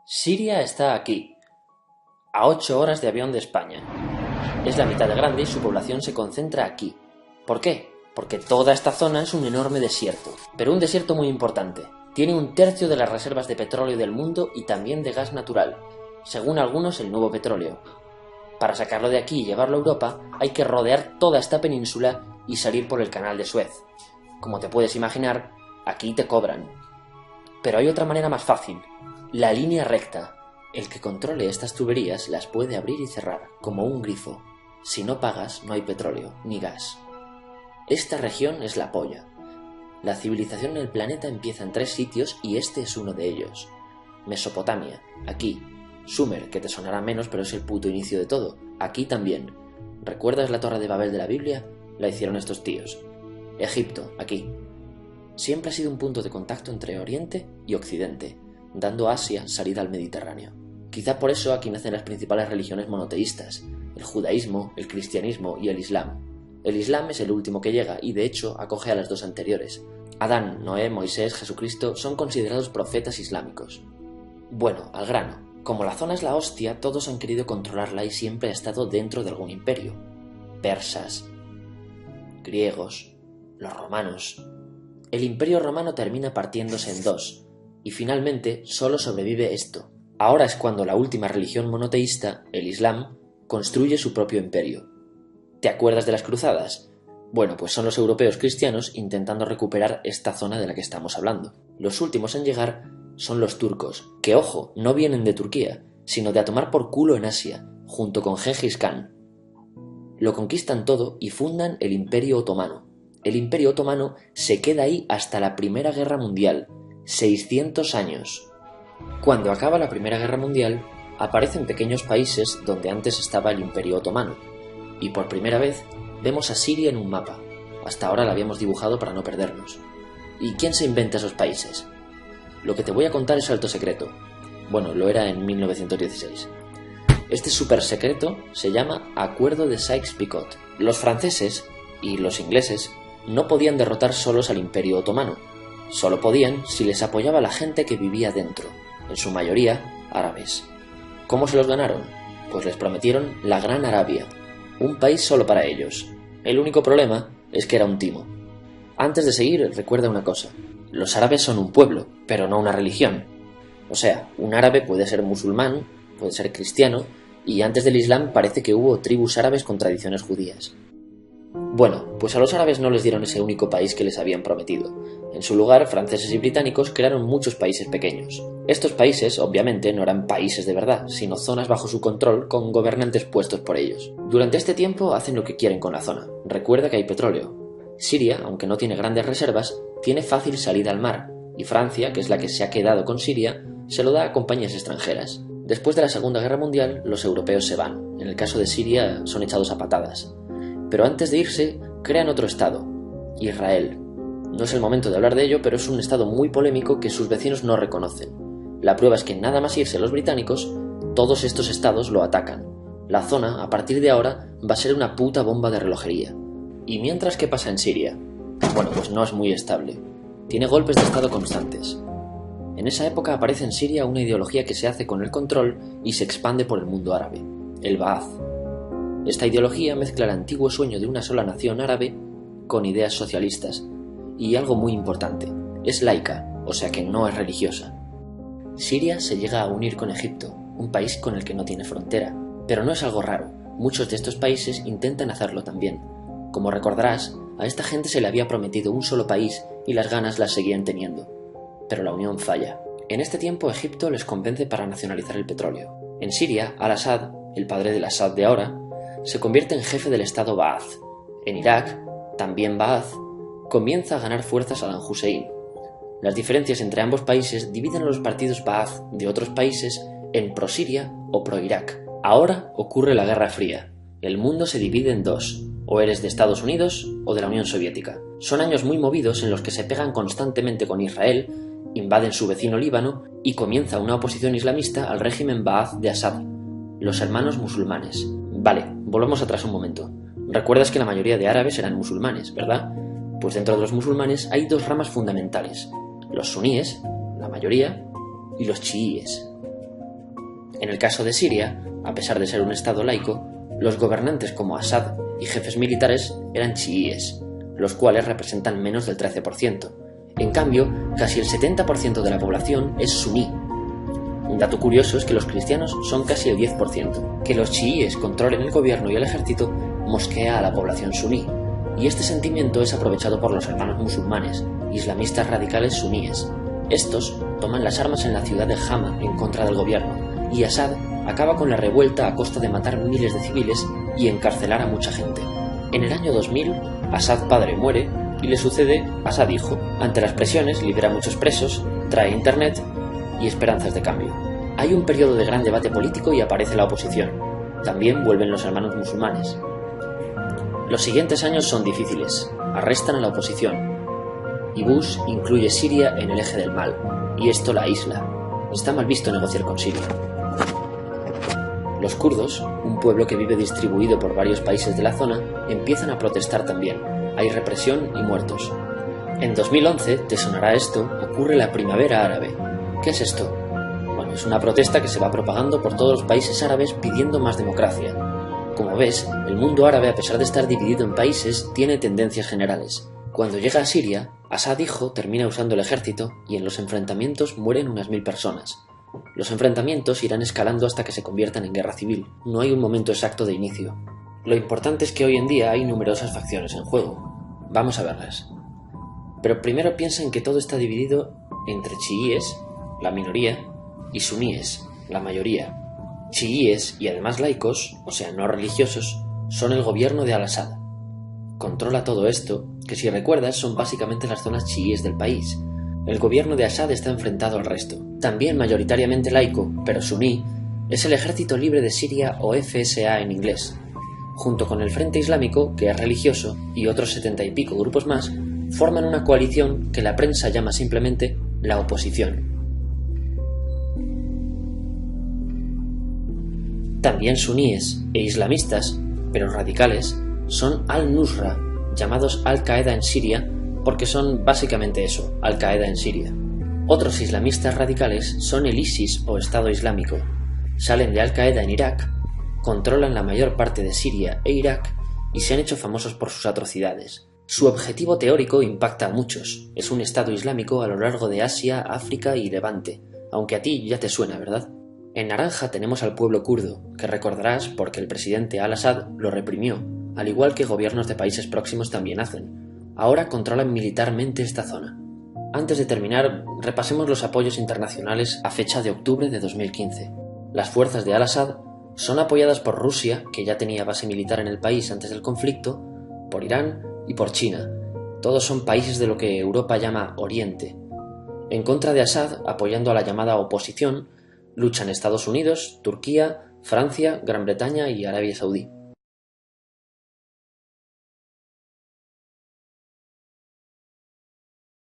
Siria está aquí, a 8 horas de avión de España. Es la mitad de grande y su población se concentra aquí. ¿Por qué? Porque toda esta zona es un enorme desierto, pero un desierto muy importante. Tiene 1/3 de las reservas de petróleo del mundo y también de gas natural, según algunos el nuevo petróleo. Para sacarlo de aquí y llevarlo a Europa hay que rodear toda esta península y salir por el canal de Suez. Como te puedes imaginar, aquí te cobran. Pero hay otra manera más fácil, la línea recta. El que controle estas tuberías las puede abrir y cerrar, como un grifo. Si no pagas, no hay petróleo, ni gas. Esta región es la polla. La civilización en el planeta empieza en 3 sitios y este es uno de ellos. Mesopotamia, aquí. Sumer, que te sonará menos, pero es el puto inicio de todo. Aquí también. ¿Recuerdas la Torre de Babel de la Biblia? La hicieron estos tíos. Egipto, aquí. Siempre ha sido un punto de contacto entre Oriente y Occidente, dando a Asia salida al Mediterráneo. Quizá por eso aquí nacen las principales religiones monoteístas, el judaísmo, el cristianismo y el islam. El islam es el último que llega y de hecho acoge a las 2 anteriores. Adán, Noé, Moisés, Jesucristo son considerados profetas islámicos. Bueno, al grano. Como la zona es la hostia, todos han querido controlarla y siempre ha estado dentro de algún imperio. Persas, griegos, los romanos. El imperio romano termina partiéndose en 2, y finalmente solo sobrevive esto. Ahora es cuando la última religión monoteísta, el Islam, construye su propio imperio. ¿Te acuerdas de las cruzadas? Bueno, pues son los europeos cristianos intentando recuperar esta zona de la que estamos hablando. Los últimos en llegar son los turcos, que ojo, no vienen de Turquía, sino de a tomar por culo en Asia, junto con Gengis Khan. Lo conquistan todo y fundan el Imperio Otomano. El Imperio Otomano se queda ahí hasta la Primera Guerra Mundial, 600 años. Cuando acaba la Primera Guerra Mundial, aparecen pequeños países donde antes estaba el Imperio Otomano, y por primera vez vemos a Siria en un mapa. Hasta ahora la habíamos dibujado para no perdernos. ¿Y quién se inventa esos países? Lo que te voy a contar es alto secreto. Bueno, lo era en 1916. Este súper secreto se llama Acuerdo de Sykes-Picot. Los franceses y los ingleses no podían derrotar solos al Imperio Otomano. Solo podían si les apoyaba la gente que vivía dentro, en su mayoría árabes. ¿Cómo se los ganaron? Pues les prometieron la Gran Arabia, un país solo para ellos. El único problema es que era un timo. Antes de seguir, recuerda una cosa. Los árabes son un pueblo, pero no una religión. O sea, un árabe puede ser musulmán, puede ser cristiano, y antes del Islam parece que hubo tribus árabes con tradiciones judías. Bueno, pues a los árabes no les dieron ese único país que les habían prometido. En su lugar, franceses y británicos crearon muchos países pequeños. Estos países, obviamente, no eran países de verdad, sino zonas bajo su control con gobernantes puestos por ellos. Durante este tiempo hacen lo que quieren con la zona. Recuerda que hay petróleo. Siria, aunque no tiene grandes reservas, tiene fácil salida al mar, y Francia, que es la que se ha quedado con Siria, se lo da a compañías extranjeras. Después de la Segunda Guerra Mundial, los europeos se van. En el caso de Siria, son echados a patadas. Pero antes de irse, crean otro estado, Israel. No es el momento de hablar de ello, pero es un estado muy polémico que sus vecinos no reconocen. La prueba es que nada más irse los británicos, todos estos estados lo atacan. La zona, a partir de ahora, va a ser una puta bomba de relojería. ¿Y mientras qué pasa en Siria? Bueno, pues no es muy estable. Tiene golpes de estado constantes. En esa época aparece en Siria una ideología que se hace con el control y se expande por el mundo árabe, el Ba'ath. Esta ideología mezcla el antiguo sueño de una sola nación árabe con ideas socialistas. Y algo muy importante, es laica, o sea que no es religiosa. Siria se llega a unir con Egipto, un país con el que no tiene frontera. Pero no es algo raro, muchos de estos países intentan hacerlo también. Como recordarás, a esta gente se le había prometido un solo país y las ganas las seguían teniendo. Pero la unión falla. En este tiempo Egipto les convence para nacionalizar el petróleo. En Siria, Al-Assad, el padre del Assad de ahora, se convierte en jefe del estado Ba'ath. En Irak, también Ba'ath, comienza a ganar fuerzas Saddam Hussein. Las diferencias entre ambos países dividen a los partidos Ba'ath de otros países en pro-Siria o pro-Irak. Ahora ocurre la Guerra Fría. El mundo se divide en 2, o eres de Estados Unidos o de la Unión Soviética. Son años muy movidos en los que se pegan constantemente con Israel, invaden su vecino Líbano y comienza una oposición islamista al régimen Ba'ath de Assad, los hermanos musulmanes. Vale, volvamos atrás un momento. Recuerdas que la mayoría de árabes eran musulmanes, ¿verdad? Pues dentro de los musulmanes hay 2 ramas fundamentales, los suníes, la mayoría, y los chiíes. En el caso de Siria, a pesar de ser un estado laico, los gobernantes como Assad y jefes militares eran chiíes, los cuales representan menos del 13%. En cambio, casi el 70% de la población es suní. Un dato curioso es que los cristianos son casi el 10%. Que los chiíes controlen el gobierno y el ejército mosquea a la población suní, y este sentimiento es aprovechado por los hermanos musulmanes, islamistas radicales suníes. Estos toman las armas en la ciudad de Hama en contra del gobierno, y Assad acaba con la revuelta a costa de matar miles de civiles y encarcelar a mucha gente. En el año 2000, Assad padre muere y le sucede Assad hijo. Ante las presiones libera a muchos presos, trae internet y esperanzas de cambio. Hay un periodo de gran debate político y aparece la oposición. También vuelven los hermanos musulmanes. Los siguientes años son difíciles. Arrestan a la oposición. Y Bush incluye Siria en el eje del mal, y esto la aísla. Está mal visto negociar con Siria. Los kurdos, un pueblo que vive distribuido por varios países de la zona, empiezan a protestar también. Hay represión y muertos. En 2011, te sonará esto, ocurre la Primavera Árabe. ¿Qué es esto? Bueno, es una protesta que se va propagando por todos los países árabes pidiendo más democracia. Como ves, el mundo árabe, a pesar de estar dividido en países, tiene tendencias generales. Cuando llega a Siria, Assad hijo termina usando el ejército y en los enfrentamientos mueren unas 1000 personas. Los enfrentamientos irán escalando hasta que se conviertan en guerra civil. No hay un momento exacto de inicio. Lo importante es que hoy en día hay numerosas facciones en juego. Vamos a verlas. Pero primero piensa en que todo está dividido entre chiíes, la minoría, y suníes, la mayoría. Chiíes y además laicos, o sea, no religiosos, son el gobierno de Al-Assad. Controla todo esto, que si recuerdas son básicamente las zonas chiíes del país. El gobierno de Assad está enfrentado al resto. También mayoritariamente laico, pero suní, es el Ejército Libre de Siria o FSA en inglés. Junto con el Frente Islámico, que es religioso, y otros 70 y pico grupos más, forman una coalición que la prensa llama simplemente la oposición. También suníes e islamistas, pero radicales, son Al-Nusra, llamados Al-Qaeda en Siria, porque son básicamente eso, Al-Qaeda en Siria. Otros islamistas radicales son el ISIS o Estado Islámico. Salen de Al-Qaeda en Irak, controlan la mayor parte de Siria e Irak y se han hecho famosos por sus atrocidades. Su objetivo teórico impacta a muchos. Es un Estado Islámico a lo largo de Asia, África y Levante, aunque a ti ya te suena, ¿verdad? En naranja tenemos al pueblo kurdo, que recordarás porque el presidente Al-Assad lo reprimió, al igual que gobiernos de países próximos también hacen. Ahora controlan militarmente esta zona. Antes de terminar, repasemos los apoyos internacionales a fecha de octubre de 2015. Las fuerzas de Al-Assad son apoyadas por Rusia, que ya tenía base militar en el país antes del conflicto, por Irán y por China. Todos son países de lo que Europa llama Oriente. En contra de Assad, apoyando a la llamada oposición, luchan Estados Unidos, Turquía, Francia, Gran Bretaña y Arabia Saudí.